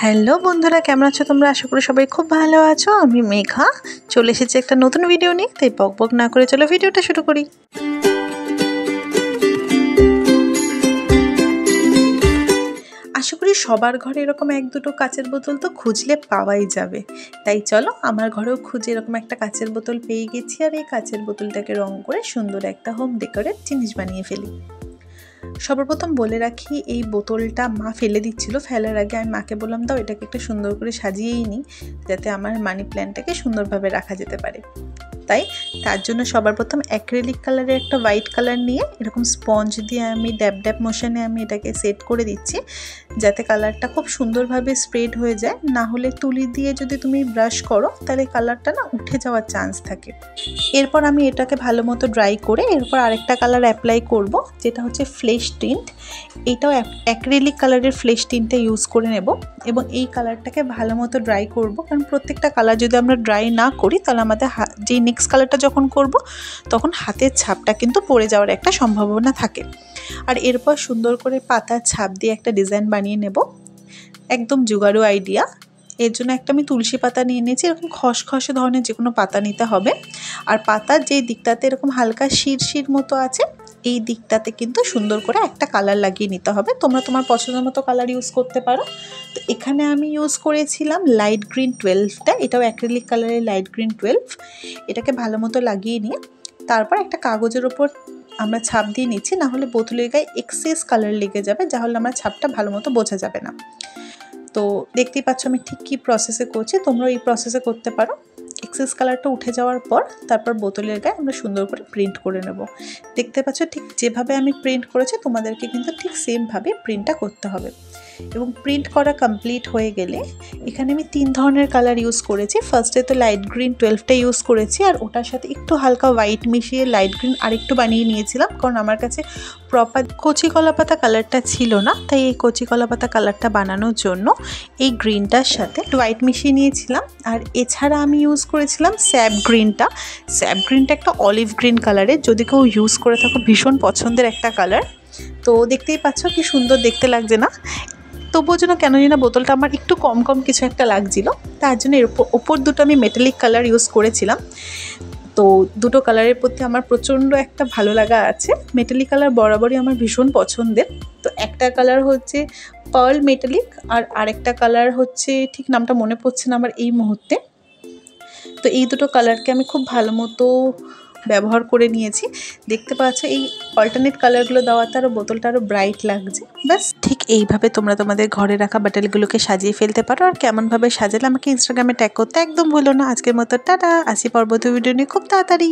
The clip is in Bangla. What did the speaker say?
হ্যালো বন্ধুরা, কেমন আছো তোমরা? আশা করি সবাই খুব ভালো আছো। আমি মেঘা চলে এসেছি একটা নতুন ভিডিও নিয়ে, তাই বকবক না করে চলো ভিডিওটা শুরু করি। আশা করি সবার ঘরে এরকম এক দুটো কাচের বোতল তো খুঁজলে পাওয়াই যাবে। তাই চলো আমার ঘরেও খুঁজে এরকম একটা কাচের বোতল পেয়ে গেছি, আর এই কাচের বোতলটাকে রং করে সুন্দর একটা হোম ডেকোরেট জিনিস বানিয়ে ফেলি। সর্বপ্রথম বলে রাখি, এই বোতলটা মা ফেলে দিচ্ছিল, ফেলার আগে আমি মাকে বললাম দাও এটাকে একটু সুন্দর করে সাজিয়েই নিই, যাতে আমার মানি প্ল্যান্টটাকে সুন্দরভাবে রাখা যেতে পারে। তাই তার জন্য সবার প্রথম অ্যাক্রিলিক কালারের একটা হোয়াইট কালার নিয়ে এরকম স্পঞ্জ দিয়ে আমি ড্যাব ড্যাব মোশনে আমি এটাকে সেট করে দিচ্ছি, যাতে কালারটা খুব সুন্দরভাবে স্প্রেড হয়ে যায়। না হলে তুলি দিয়ে যদি তুমি ব্রাশ করো তাহলে কালারটা না উঠে যাওয়ার চান্স থাকে। এরপর আমি এটাকে ভালো মতো ড্রাই করে এরপর আরেকটা কালার অ্যাপ্লাই করব, যেটা হচ্ছে ফ্লেশ টিন্ট। এটাও অ্যাক্রিলিক কালারের ফ্লেশ টিন্টটা ইউজ করে নেব এবং এই কালারটাকে ভালো মতো ড্রাই করব, কারণ প্রত্যেকটা কালার যদি আমরা ড্রাই না করি তাহলে আমাদের যেই নেক্সট কালারটা যখন করব তখন হাতের ছাপটা কিন্তু পড়ে যাওয়ার একটা সম্ভাবনা থাকে। আর এরপর সুন্দর করে পাতার ছাপ দিয়ে একটা ডিজাইন বানিয়ে নেব, একদম জুগাড়ু আইডিয়া। এর জন্য একটা আমি তুলসী পাতা নিয়ে নিয়েছি, এরকম খসখসে ধরনের যে কোনো পাতা নিতে হবে। আর পাতার যেই দিকটাতে এরকম হালকা শিরশির মতো আছে এই দিকটাতে কিন্তু সুন্দর করে একটা কালার লাগিয়ে নিতে হবে। তোমরা তোমার পছন্দ মতো কালার ইউজ করতে পারো। তো এখানে আমি ইউজ করেছিলাম লাইট গ্রিন 12টা, এটাও অ্যাক্রিলিক কালারের লাইট গ্রিন 12। এটাকে ভালো মতো লাগিয়ে নিয়ে তারপর একটা কাগজের ওপর আমরা ছাপ দিয়ে নিচ্ছি, না হলে বোতলের গায়ে এক্সেস কালার লেগে যাবে, যা হলে আমার ছাপটা ভালো মতো বোঝা যাবে না। তো দেখতেই পাচ্ছ আমি ঠিক কী প্রসেসে করছি, তোমরাও এই প্রসেসে করতে পারো। এক্সেস কালারটা উঠে যাওয়ার পর তারপর বোতলের গায়ে আমরা সুন্দর করে প্রিন্ট করে নেব। দেখতে পাচ্ছ ঠিক যেভাবে আমি প্রিন্ট করেছি তোমাদেরকে কিন্তু ঠিক সেমভাবে প্রিন্টটা করতে হবে। এবং প্রিন্ট করা কমপ্লিট হয়ে গেলে এখানে আমি 3 ধরনের কালার ইউজ করেছি। ফার্স্টে তো লাইট গ্রিন 12টা ইউজ করেছি, আর ওটার সাথে একটু হালকা হোয়াইট মিশিয়ে লাইট গ্রিন আরেকটু বানিয়ে নিয়েছিলাম, কারণ আমার কাছে প্রপার কচি কলাপাতা কালারটা ছিল না। তাই এই কচি কলাপাতা কালারটা বানানোর জন্য এই গ্রিনটার সাথে হোয়াইট মিশিয়ে নিয়েছিলাম। আর এছাড়া আমি ইউজ করেছিলাম স্যাপ গ্রিনটা। স্যাপ গ্রিনটা একটা অলিভ গ্রিন কালারের, যদি কেউ ইউজ করে থাকো ভীষণ পছন্দের একটা কালার। তো দেখতেই পাচ্ছ কি সুন্দর দেখতে লাগছে না? তবুও যেন কেন জানি না বোতলটা আমার একটু কম কম কিছু একটা লাগছিল, তার জন্য এর ওপর দুটো আমি মেটালিক কালার ইউজ করেছিলাম। তো দুটো কালারের প্রতি আমার প্রচণ্ড একটা ভালো লাগা আছে। মেটালিক কালার বরাবরই আমার ভীষণ পছন্দের। তো একটা কালার হচ্ছে পার্ল মেটালিক, আর আরেকটা কালার হচ্ছে ঠিক নামটা মনে পড়ছে না আমার এই মুহূর্তে। তো এই দুটো কালারকে আমি খুব ভালো মতো ব্যবহার করে নিয়েছি। দেখতে পাচ্ছ এই অল্টারনেট কালারগুলো দেওয়াতে আরও বোতলটা আরও ব্রাইট লাগছে। ব্যাস ঠিক এইভাবে তোমরা তোমাদের ঘরে রাখা বটলগুলোকে সাজিয়ে ফেলতে পারো। আর কেমনভাবে সাজালে আমাকে ইনস্টাগ্রামে ট্যাগ করতে একদম ভুলো না। আজকের মতো টাটা, আসি পরবর্তী ভিডিও নিয়ে খুব তাড়াতাড়ি।